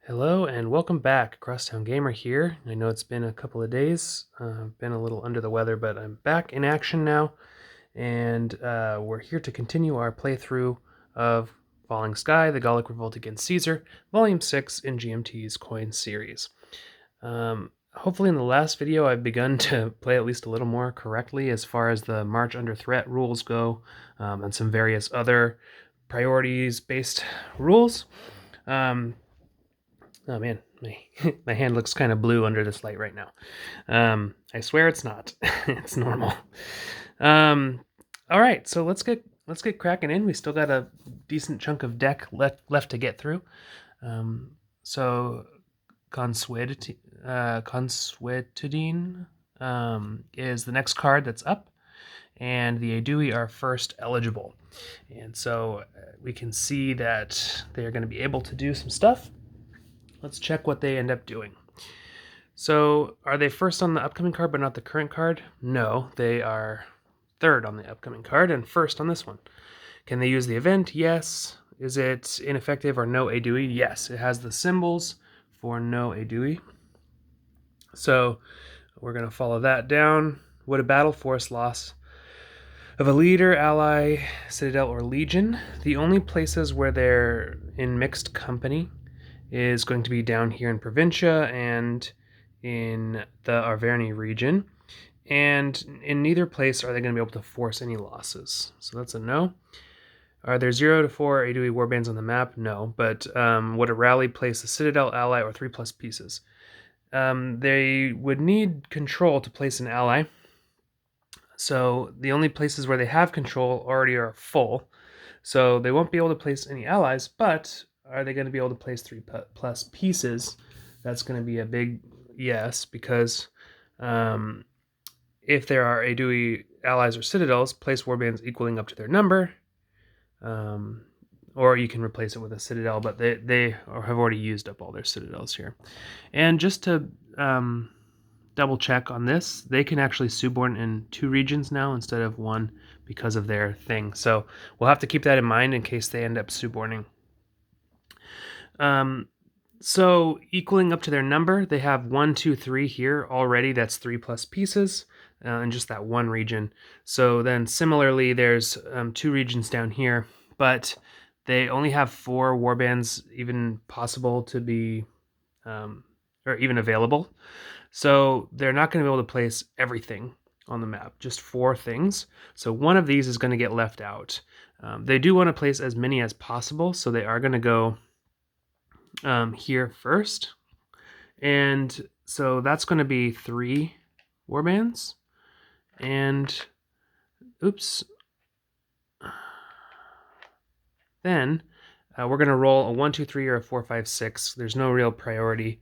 Hello and welcome back. Crosstown Gamer here. I know it's been a couple of days. Been a little under the weather, but I'm back in action now, and we're here to continue our playthrough of Falling Sky, the Gallic Revolt Against Caesar, Volume 6 in GMT's Coin series. Hopefully in the last video I've begun to play at least a little more correctly as far as the March Under Threat rules go, and some various other priorities-based rules. Oh man, my hand looks kind of blue under this light right now. I swear it's not. It's normal. All right, so let's get cracking in. We still got a decent chunk of deck left to get through. So Consuetudine is the next card that's up, and the Aedui are first eligible. And so we can see that they're going to be able to do some stuff. Let's check what they end up doing. So, are they first on the upcoming card but not the current card? No, they are third on the upcoming card and first on this one. Can they use the event? Yes. Is it ineffective or no Aedui? Yes. It has the symbols for no Aedui. So, we're going to follow that down. Would a battle force loss of a leader, ally, citadel, or legion? The only places where they're in mixed company is going to be down here in Provincia and in the Arverni region. And in neither place are they going to be able to force any losses. So that's a no. Are there 0 to 4 Aedui warbands on the map? No. But would a rally place a citadel, ally, or 3+ pieces? They would need control to place an ally. So the only places where they have control already are full. So they won't be able to place any allies, but are they going to be able to place 3+ pieces? That's going to be a big yes, because if there are Aedui allies or citadels, place warbands equaling up to their number, or you can replace it with a citadel, but they have already used up all their citadels here. And just to double check on this, they can actually suborn in 2 regions now instead of 1 because of their thing. So we'll have to keep that in mind in case they end up suborning. So equaling up to their number, they have 1, 2, 3 here already. That's 3+ pieces in just that one region. So then similarly, there's 2 regions down here, but they only have 4 warbands even possible to be, or even available. So they're not going to be able to place everything on the map, just 4 things. So one of these is going to get left out. They do want to place as many as possible, so they are going to go here first. And so that's going to be 3 warbands. And oops. Then we're going to roll a 1, 2, 3 or a 4, 5, 6. There's no real priority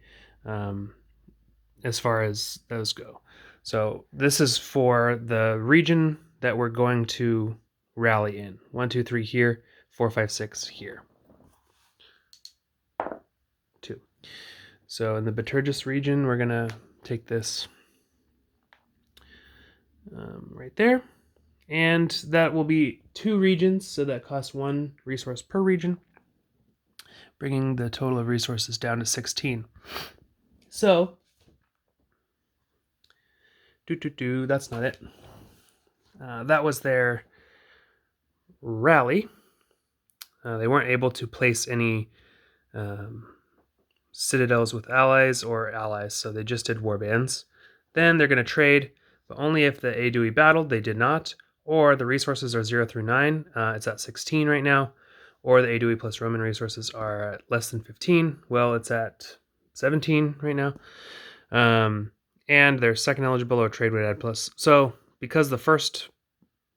as far as those go. So this is for the region that we're going to rally in. 1, 2, 3 here, 4, 5, 6 here. 2. So in the Beturgis region, we're going to take this right there. And that will be 2 regions, so that costs 1 resource per region, bringing the total of resources down to 16. So, that's not it. That was their rally. They weren't able to place any citadels with allies or allies, so they just did warbands. Then they're going to trade, but only if the Aedui battled. They did not, or the resources are 0 through 9. It's at 16 right now, or the Aedui plus Roman resources are at less than 15. Well, it's at 17 right now. And their second eligible or trade would add plus. So because the first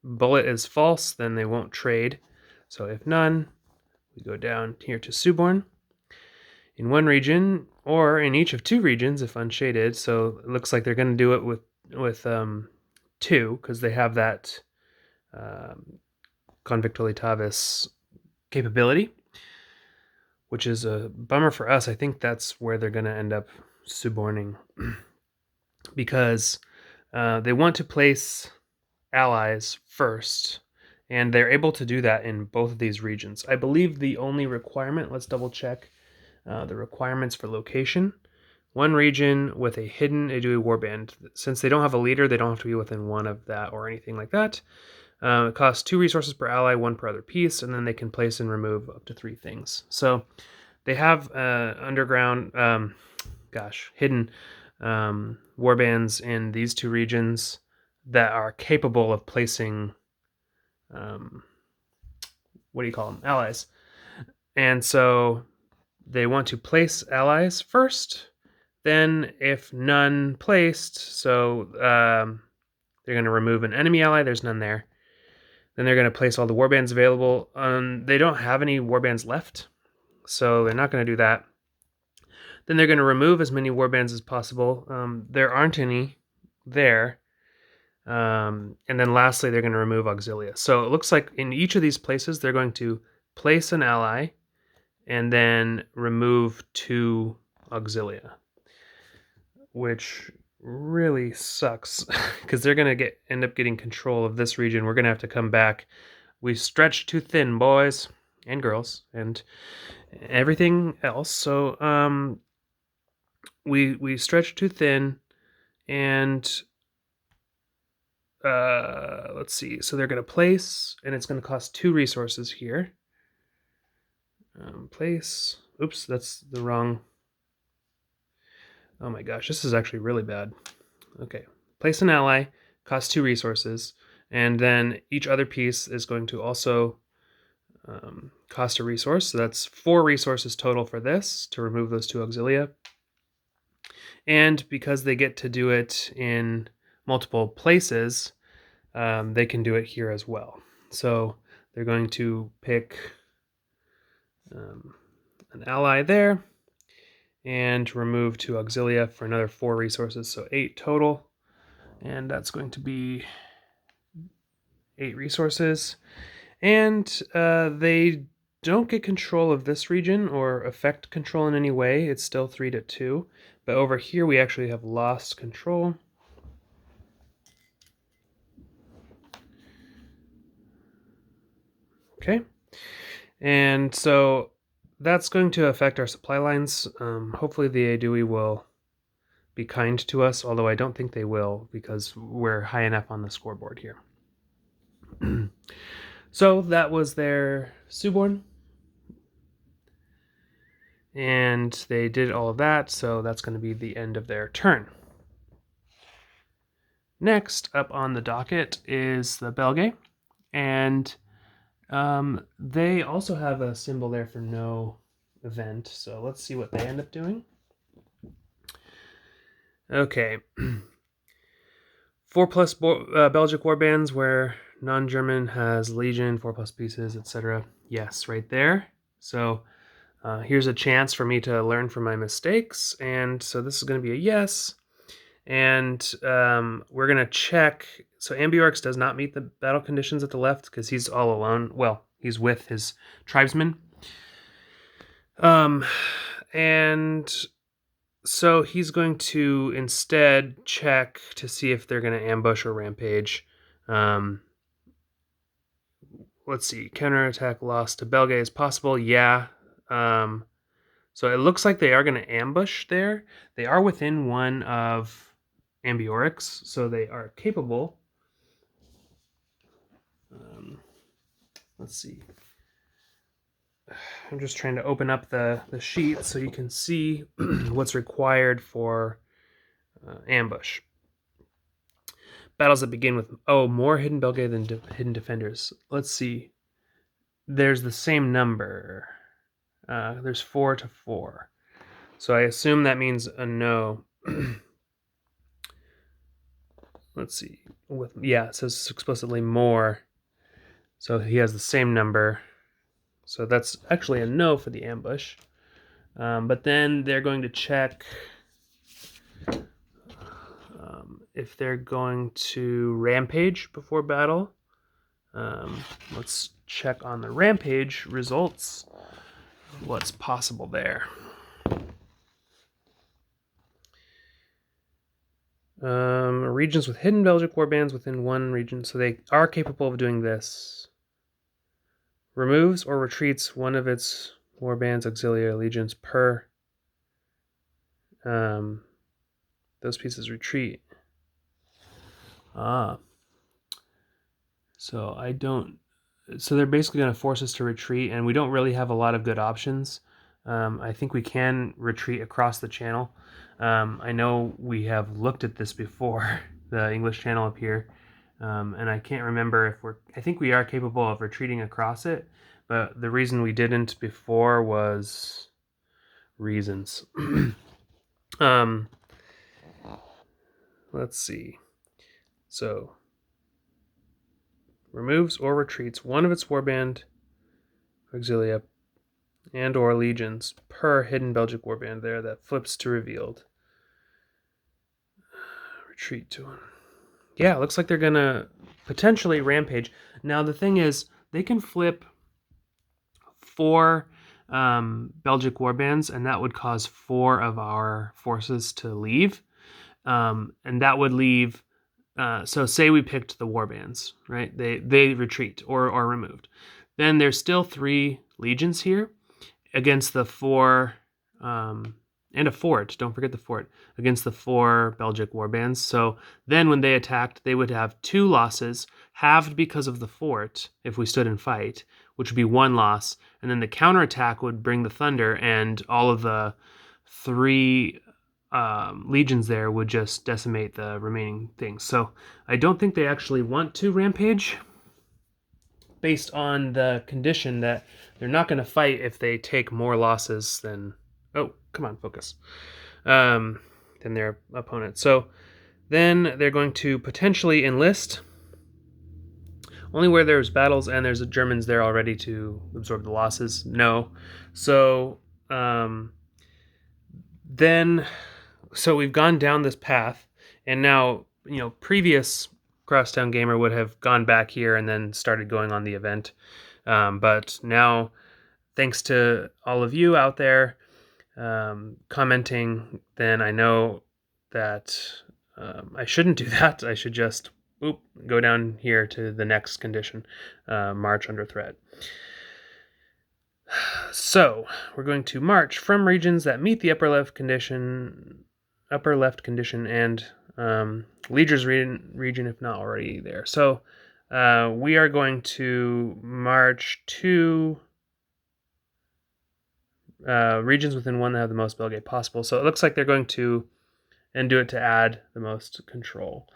bullet is false, then they won't trade. So if none, we go down here to suborn in 1 region or in each of 2 regions if unshaded. So it looks like they're going to do it with 2 because they have that Convictolitavis capability, which is a bummer for us. I think that's where they're going to end up suborning because they want to place allies first, and they're able to do that in both of these regions. I believe the only requirement, let's double check, The requirements for location. One region with a hidden Idui warband. Since they don't have a leader, they don't have to be within one of that or anything like that. It costs 2 resources per ally, 1 per other piece, and then they can place and remove up to 3 things. So they have underground, hidden warbands in these 2 regions that are capable of placing, allies. And so they want to place allies first. Then, if none placed, so they're going to remove an enemy ally. There's none there. Then they're going to place all the warbands available. They don't have any warbands left, so they're not going to do that. Then they're going to remove as many warbands as possible. There aren't any there. And then lastly, they're going to remove Auxilia. So it looks like in each of these places, they're going to place an ally and then remove 2 Auxilia, which really sucks because they're going to end up getting control of this region. We're going to have to come back. We stretched too thin, boys and girls, and everything else. So we stretched too thin, and let's see. So they're going to place, and it's going to cost 2 resources here. Place. Oops, that's the wrong. Oh my gosh, this is actually really bad. Okay, place an ally, costs 2 resources, and then each other piece is going to also cost a resource. So that's 4 resources total for this to remove those 2 Auxilia. And because they get to do it in multiple places, they can do it here as well. So they're going to pick an ally there and remove 2 Auxilia for another 4 resources, so 8 total. And that's going to be 8 resources. And they don't get control of this region or affect control in any way. It's still 3-2. But over here, we actually have lost control. Okay. And so that's going to affect our supply lines. Hopefully the Aedui will be kind to us, although I don't think they will because we're high enough on the scoreboard here. So that was their Suborn. And they did all of that, so that's going to be the end of their turn. Next up on the docket is the Belgae, and they also have a symbol there for no event, so let's see what they end up doing. Okay. 4+ Belgic warbands where non-German has Legion, 4+ pieces, etc. Yes, right there. So here's a chance for me to learn from my mistakes, and so this is going to be a yes. And we're going to check. So Ambiorix does not meet the battle conditions at the left because he's all alone. Well, he's with his tribesmen. And so he's going to instead check to see if they're going to ambush or rampage. Let's see. Counterattack loss to Belgae is possible. Yeah. So it looks like they are going to ambush there. They are within 1 of Ambiorix, so they are capable. Let's see. I'm just trying to open up the sheet so you can see what's required for ambush. Battles that begin with, more hidden Belgae than hidden defenders. Let's see. There's the same number. There's 4 to 4. So I assume that means a no. Let's see. It says explicitly more. So he has the same number. So that's actually a no for the ambush. But then they're going to check if they're going to rampage before battle. Let's check on the rampage results. What's possible there? Regions with hidden Belgic warbands within 1 region. So they are capable of doing this. Removes or retreats one of its warbands, auxiliary allegiance per. Those pieces retreat. So I don't. So they're basically going to force us to retreat, and we don't really have a lot of good options. I think we can retreat across the channel. I know we have looked at this before, the English channel up here, and I can't remember if we're. I think we are capable of retreating across it, but the reason we didn't before was reasons. Let's see. So removes or retreats one of its warband auxilia and or legions per hidden Belgic warband there that flips to revealed. Retreat to one. Yeah, it looks like they're gonna potentially rampage. Now the thing is, they can flip 4 Belgic warbands, and that would cause 4 of our forces to leave. And that would leave. So say we picked the warbands, right? They retreat or are removed. Then there's still 3 legions here against the 4, and a fort. Don't forget the fort against the 4 Belgic warbands. So then when they attacked, they would have 2 losses, halved because of the fort if we stood and fight, which would be 1 loss. And then the counterattack would bring the thunder, and all of the 3 legions there would just decimate the remaining things. So I don't think they actually want to rampage, based on the condition that they're not going to fight if they take more losses than... Oh, come on, focus. Than their opponent. So then they're going to potentially enlist only where there's battles and there's Germans there already to absorb the losses. No. So so we've gone down this path, and now, previous Crosstown Gamer would have gone back here and then started going on the event. But now, thanks to all of you out there commenting, then I know that I shouldn't do that. I should just go down here to the next condition, march under threat. So we're going to march from regions that meet the upper left condition, and Leader's region if not already there. So we are going to march to regions within one that have the most Belgae possible. So it looks like they're going to do it to add the most control.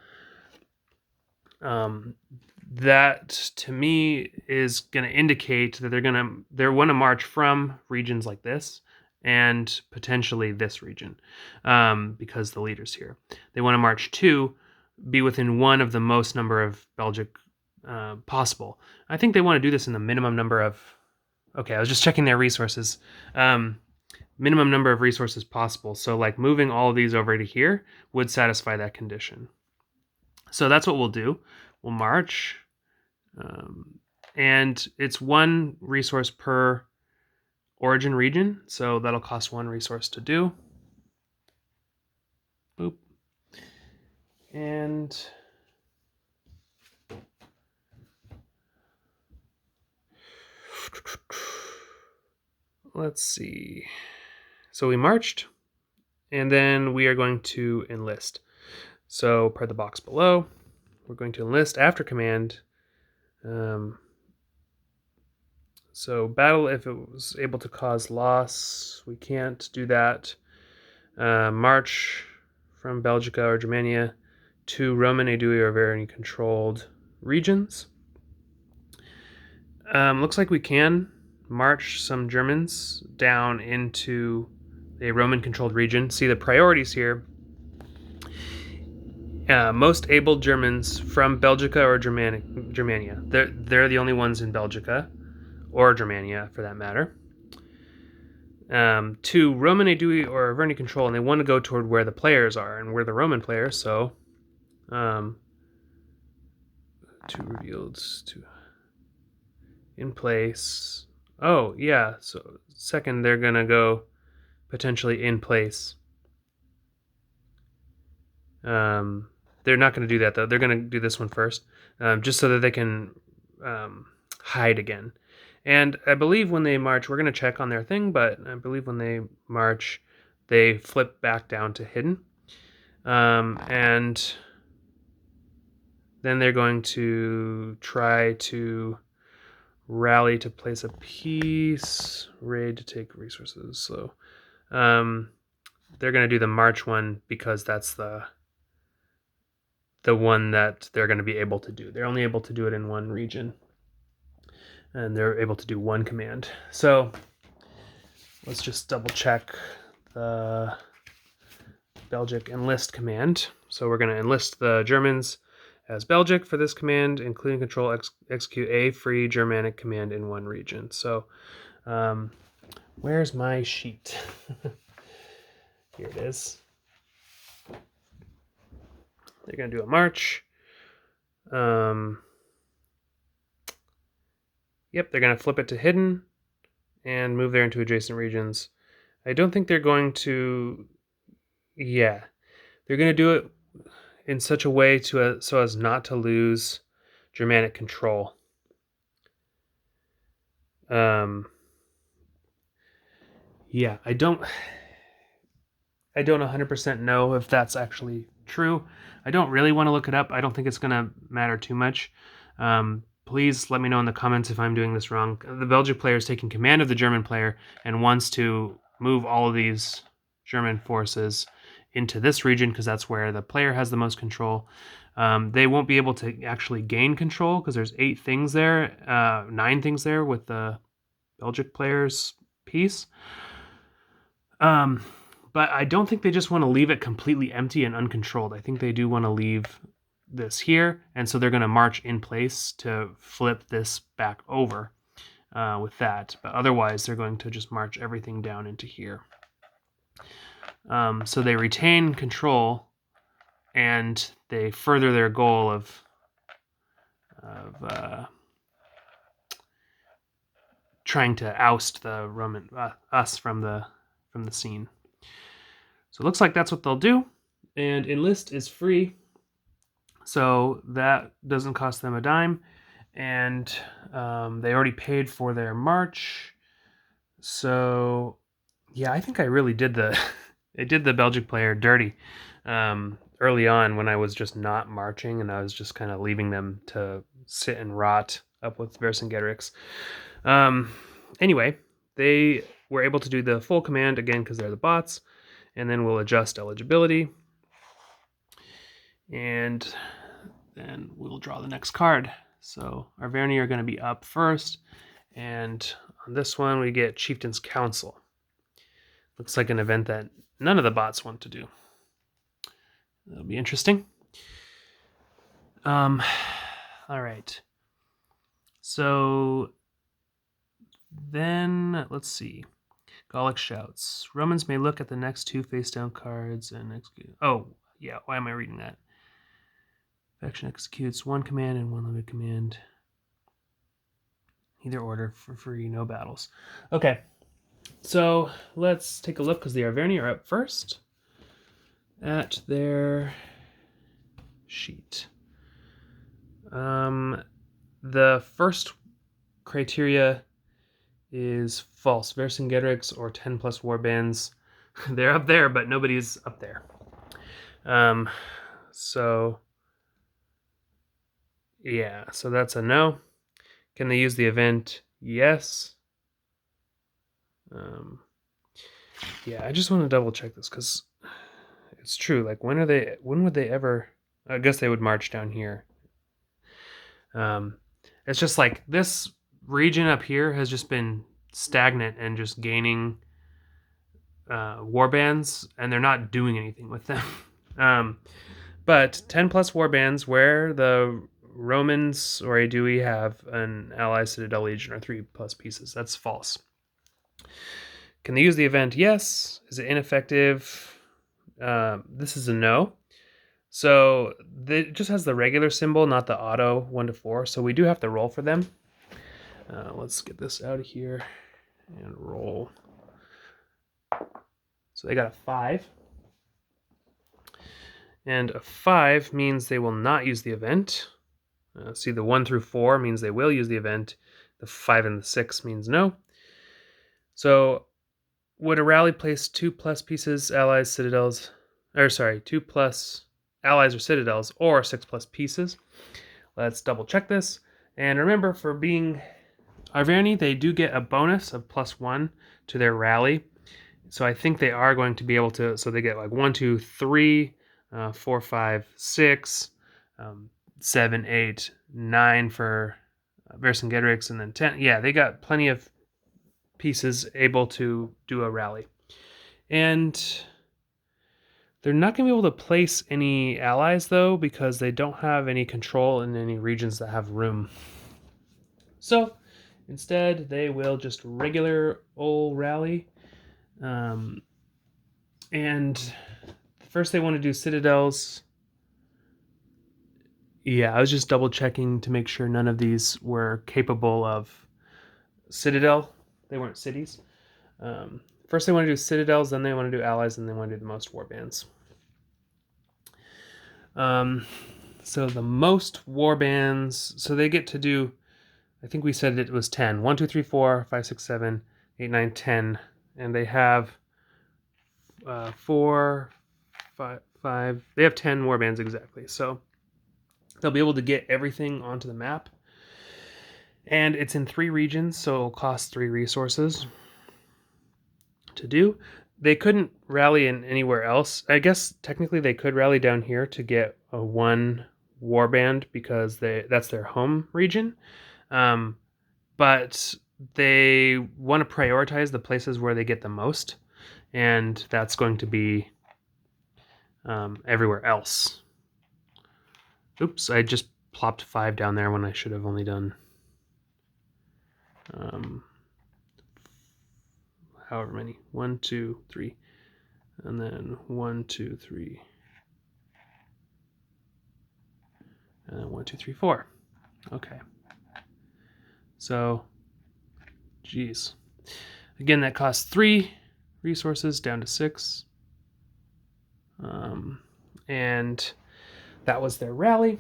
That to me is going to indicate that they want to march from regions like this and potentially this region, because the leader's here. They want to march to be within one of the most number of Belgic possible. I think they want to do this in the minimum number of... Okay, I was just checking their resources. Minimum number of resources possible. So like moving all of these over to here would satisfy that condition. So that's what we'll do. We'll march. And it's 1 resource per origin region. So that'll cost 1 resource to do. Boop. And let's see. So we marched, and then we are going to enlist. So per the box below, we're going to enlist after command. So battle if it was able to cause loss. We can't do that. March from Belgica or Germania to Roman, Aedui, or Varani controlled regions. Looks like we can march some Germans down into a Roman controlled region. See the priorities here. Most able Germans from Belgica or Germania. They're the only ones in Belgica, or Germania for that matter. To Roman, Aedui, or Averni control, and they want to go toward where the players are, and we're the Roman players, so 2 revealed to in place. Oh yeah, so second they're gonna go potentially in place. They're not going to do that, though. They're going to do this one first, just so that they can hide again. And I believe when they march, we're going to check on their thing, but I believe when they march, they flip back down to hidden. And then they're going to try to rally to place a piece, raid to take resources. So they're going to do the march one because that's the one that they're going to be able to do. They're only able to do it in one region, and they're able to do one command. So let's just double check the Belgic enlist command. So we're going to enlist the Germans as Belgic for this command, including control execute a free Germanic command in one region. So where's my sheet? Here it is. They're going to do a march. Yep, they're going to flip it to hidden and move there into adjacent regions. I don't think they're going to... Yeah. They're going to do it in such a way so as not to lose Germanic control. Yeah, I don't 100% know if that's actually true. I don't really want to look it up. I don't think it's going to matter too much. Please let me know in the comments if I'm doing this wrong. The Belgic player is taking command of the German player and wants to move all of these German forces into this region because that's where the player has the most control. They won't be able to actually gain control because there's 9 things there with the Belgic player's piece. But I don't think they just want to leave it completely empty and uncontrolled. I think they do want to leave this here, and so they're going to march in place to flip this back over with that. But otherwise, they're going to just march everything down into here. So they retain control, and they further their goal of trying to oust the Roman us from the scene. So it looks like that's what they'll do. And enlist is free, so that doesn't cost them a dime. And they already paid for their march. So yeah, I think I really did the Belgic player dirty early on when I was just not marching and I was just kind of leaving them to sit and rot up with Vercingetorix. Anyway, they were able to do the full command again because they're the bots, and then we'll adjust eligibility, and then we'll draw the next card. So our Verni are going to be up first, and on this one we get Chieftain's Council. Looks like an event that none of the bots want to do. That'll be interesting. All right. So then let's see. Gallic shouts. Romans may look at the next 2 face-down cards and execute. Oh, yeah. Why am I reading that? Faction executes 1 command and 1 limited command. Either order for free, no battles. Okay. So let's take a look because the Arverni are up first at their sheet. The first criteria is false. Vercingetorix or 10 plus warbands. They're up there, but nobody's up there. So yeah, so that's a no. Can they use the event? Yes. Yeah, I just want to double check this because it's true. Like, when would they ever? I guess they would march down here. It's just like this region up here has just been stagnant and just gaining warbands, and they're not doing anything with them. But 10 plus warbands where the Romans or Aedui have an ally Citadel Legion or 3 plus pieces. That's false. Can they use the event? Yes. Is it ineffective? This is a no. So it just has the regular symbol, not the auto 1 to 4. So we do have to roll for them. Let's get this out of here and roll. So they got a 5. And a 5 means they will not use the event. See, the 1 through 4 means they will use the event. The 5 and the 6 means no. So would a rally place 2+ pieces, allies, citadels, or sorry, 2+ allies or citadels, or 6+ pieces? Let's double check this. And remember, for being Arverni, they do get a bonus of +1 to their rally. So I think they are going to be able to, so they get like 1, 2, 3, 4, 5, 6, 7, 8, 9 for Vercingetorix, and then 10. Yeah, they got plenty of pieces able to do a rally. And they're not going to be able to place any allies, though, because they don't have any control in any regions that have room. So instead, they will just regular old rally. And first they want to do citadels. Yeah, I was just double checking to make sure none of these were capable of citadel. They weren't cities. First they want to do citadels, then they want to do allies, and they want to do the most warbands. So the most warbands, so they get to do, I think we said it was 10. 1, 2, 3, 4, 5, 6, 7, 8, 9, 10. And they have 4, 5, they have 10 warbands exactly. So they'll be able to get everything onto the map. And it's in 3 regions, so it'll cost 3 resources to do. They couldn't rally in anywhere else. I guess technically they could rally down here to get a 1 warband because that's their home region. But they want to prioritize the places where they get the most, and that's going to be everywhere else. Oops, I just plopped 5 down there when I should have only done however many. 1, 2, 3, and then 1, 2, 3, and then 1, 2, 3, 4. Okay. So, geez. Again, that costs 3 resources down to 6. And that was their rally.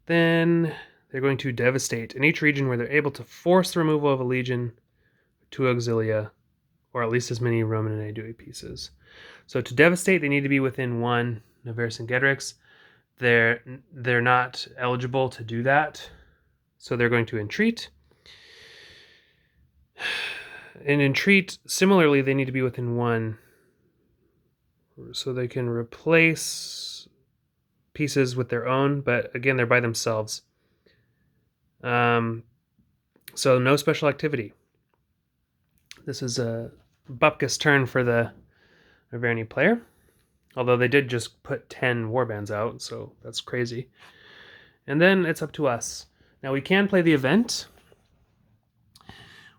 Then they're going to devastate in each region where they're able to force the removal of a legion, 2 auxilia, or at least as many Roman and Aedui pieces. So to devastate, they need to be within 1 Vercingetorix. They're not eligible to do that, so they're going to entreat. And entreat, similarly, they need to be within 1, so they can replace pieces with their own, but again, they're by themselves. So no special activity. This is a bupkis turn for the Arverni player, although they did just put 10 warbands out, so that's crazy. And then it's up to us. Now we can play the event.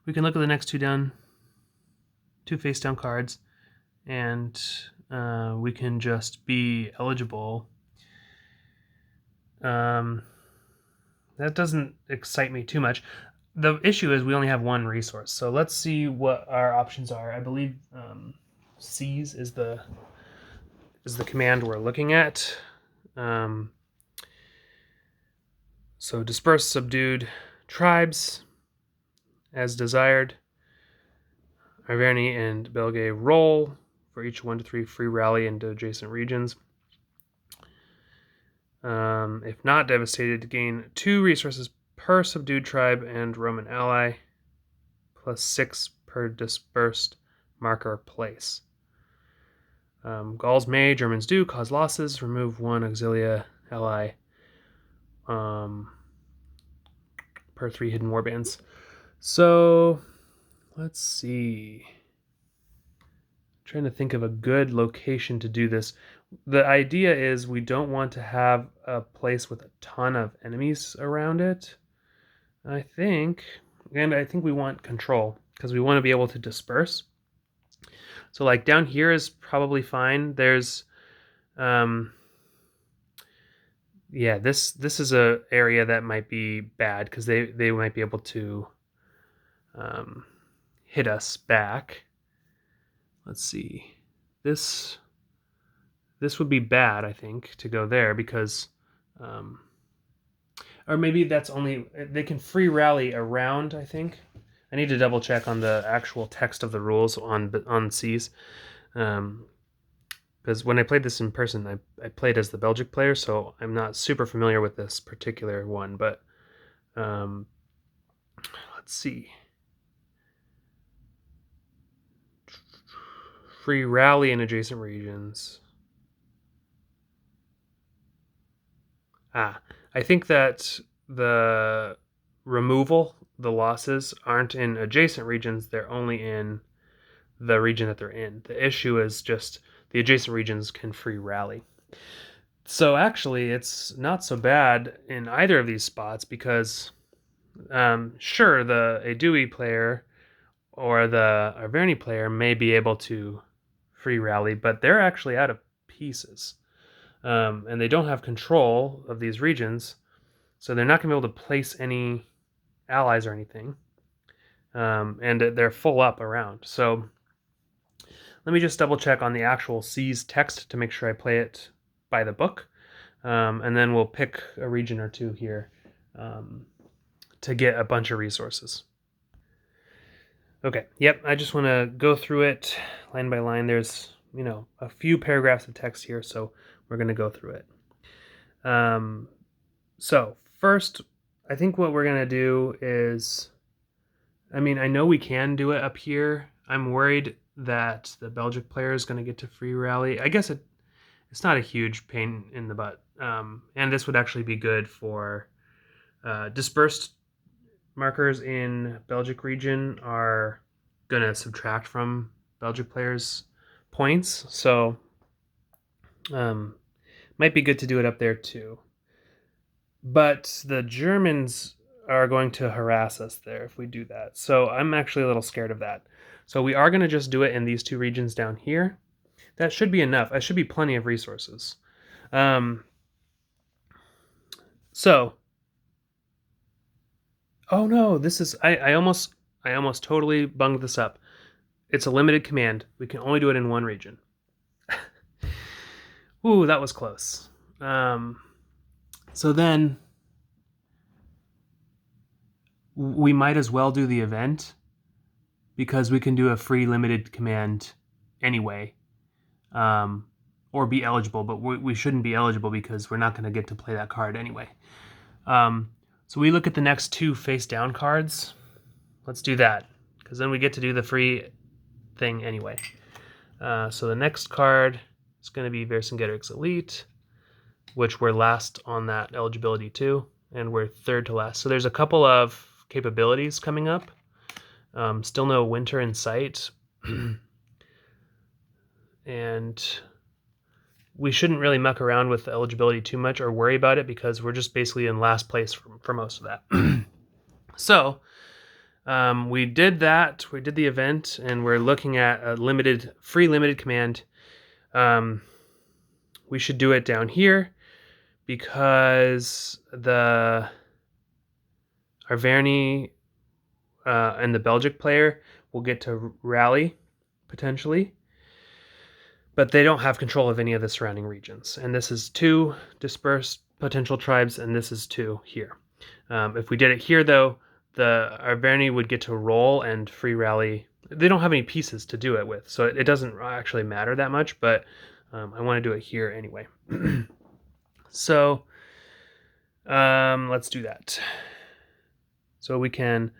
We can look at the next 2 down, 2 face down cards, and we can just be eligible. That doesn't excite me too much. The issue is we only have 1 resource, so let's see what our options are. I believe seize is the command we're looking at. So disperse subdued tribes as desired. Arverni and Belgae roll for each 1 to 3 free rally into adjacent regions. If not devastated, gain 2 resources per subdued tribe and Roman ally, plus 6 per dispersed marker place. Gauls may, Germans do, cause losses, remove 1 auxilia ally per 3 hidden warbands. So, let's see. I'm trying to think of a good location to do this. The idea is we don't want to have a place with a ton of enemies around it, I think. And I think we want control, because we want to be able to disperse. So like down here is probably fine. There's yeah, this is a area that might be bad because they might be able to hit us back. Let's see. This would be bad, I think, to go there because Or maybe that's only, they can free rally around, I think. I need to double check on the actual text of the rules on C's. Because when I played this in person, I played as the Belgic player, so I'm not super familiar with this particular one. But let's see. Free rally in adjacent regions. I think that the removal, the losses, aren't in adjacent regions. They're only in the region that they're in. The issue is just the adjacent regions can free rally. So actually, it's not so bad in either of these spots because, sure, the Adui player or the Arverni player may be able to free rally, but they're actually out of pieces. And they don't have control of these regions, so they're not going to be able to place any allies or anything. And they're full up around. So let me just double check on the actual C's text to make sure I play it by the book. And then we'll pick a region or two here to get a bunch of resources. Okay, yep, I just want to go through it line by line. There's, a few paragraphs of text here, so we're going to go through it. So first, I think what we're going to do is, I know we can do it up here. I'm worried that the Belgic player is going to get to free rally. I guess it's not a huge pain in the butt. And this would actually be good for dispersed markers in Belgic region are going to subtract from Belgic players' points. So might be good to do it up there too. But the Germans are going to harass us there if we do that. So I'm actually a little scared of that. So we are going to just do it in these two regions down here. That should be enough. That should be plenty of resources. So, oh no, this is, I almost totally bunged this up. It's a limited command. We can only do it in one region. Ooh, that was close. So then we might as well do the event because we can do a free limited command anyway, or be eligible, but we shouldn't be eligible because we're not going to get to play that card anyway. So we look at the next two face down cards. Let's do that because then we get to do the free thing anyway. So the next card is going to be Vercingetorix Elite, which we're last on that eligibility too, and we're third to last. So there's a couple of capabilities coming up. Still no winter in sight. And we shouldn't really muck around with the eligibility too much or worry about it because we're just basically in last place for most of that. So we did that. We did the event, and we're looking at a free limited command. We should do it down here because the Arverni and the Belgic player will get to rally potentially, but they don't have control of any of the surrounding regions. And this is 2 dispersed potential tribes, and this is 2 here. If we did it here, though, the Arverni would get to roll and free rally. They don't have any pieces to do it with, so it doesn't actually matter that much, but I want to do it here anyway. So let's do that. So we can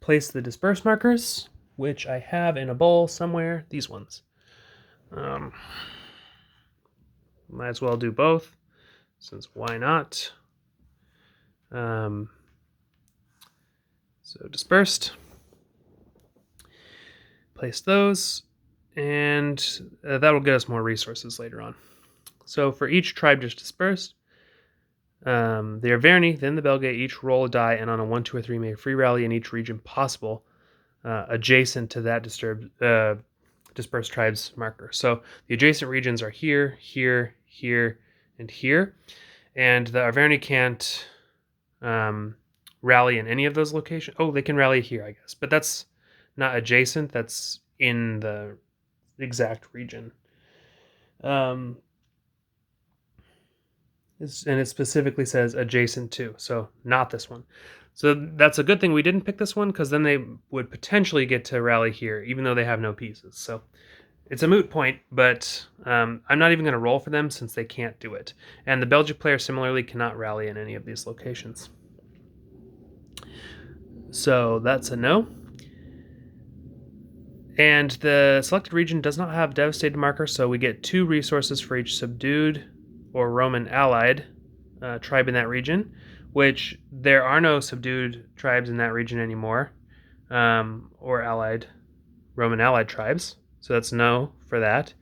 place the disperse markers, which I have in a bowl somewhere. These ones. Might as well do both, since why not? So dispersed. Place those, and that'll get us more resources later on. So for each tribe just dispersed, the Arverni, then the Belgae each roll a die, and on a 1, 2, or 3 may free rally in each region possible adjacent to that dispersed tribes marker. So the adjacent regions are here, here, here, and here. And the Arverni can't rally in any of those locations. Oh, they can rally here, I guess. But that's not adjacent. That's in the exact region. and it specifically says adjacent to, so not this one. So that's a good thing we didn't pick this one, because then they would potentially get to rally here, even though they have no pieces. So it's a moot point, but I'm not even going to roll for them since they can't do it. And the Belgic player similarly cannot rally in any of these locations. So that's a no. And the selected region does not have devastated marker, so we get 2 resources for each subdued or Roman allied tribe in that region, which there are no subdued tribes in that region anymore, or allied Roman allied tribes. So that's no for that.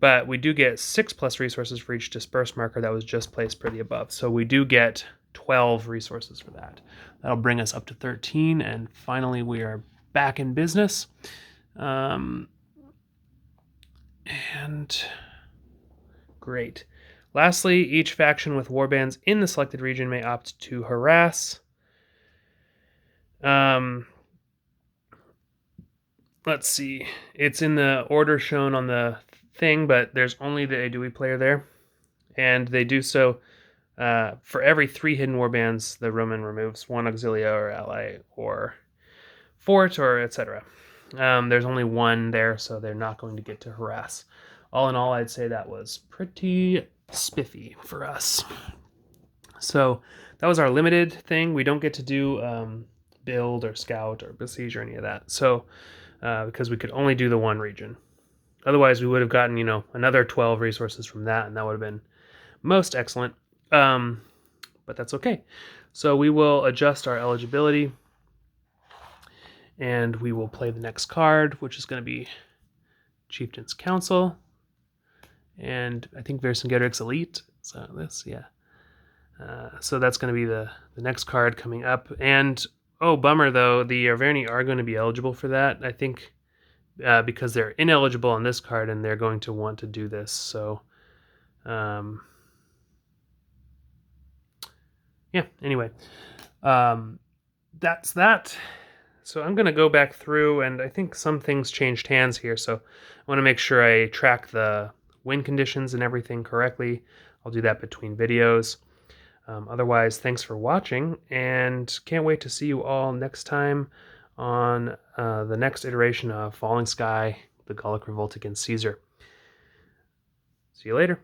But we do get 6+ resources for each dispersed marker that was just placed per the above. So we do get 12 resources for that. That'll bring us up to 13, and finally we are back in business. And great. Lastly, each faction with warbands in the selected region may opt to harass. Let's see. It's in the order shown on the thing, but there's only the Adui player there. And they do so for every 3 hidden warbands, the Roman removes 1 auxilia or ally or fort or etc. There's only 1 there, so they're not going to get to harass. All in all, I'd say that was pretty spiffy for us. So that was our limited thing. We don't get to do build or scout or besiege or any of that. So because we could only do the 1 region. Otherwise, we would have gotten, another 12 resources from that, and that would have been most excellent. But that's okay. So we will adjust our eligibility, and we will play the next card, which is going to be Chieftain's Council. And I think Vercingetorix Elite. So this, yeah. So that's going to be the next card coming up. And, oh, bummer, though, the Arverni are going to be eligible for that, I think, because they're ineligible on this card, and they're going to want to do this. So, yeah, anyway. That's that. So I'm going to go back through, and I think some things changed hands here, so I want to make sure I track the win conditions and everything correctly. I'll do that between videos. Otherwise, thanks for watching, and can't wait to see you all next time on the next iteration of Falling Sky, the Gallic Revolt against Caesar. See you later.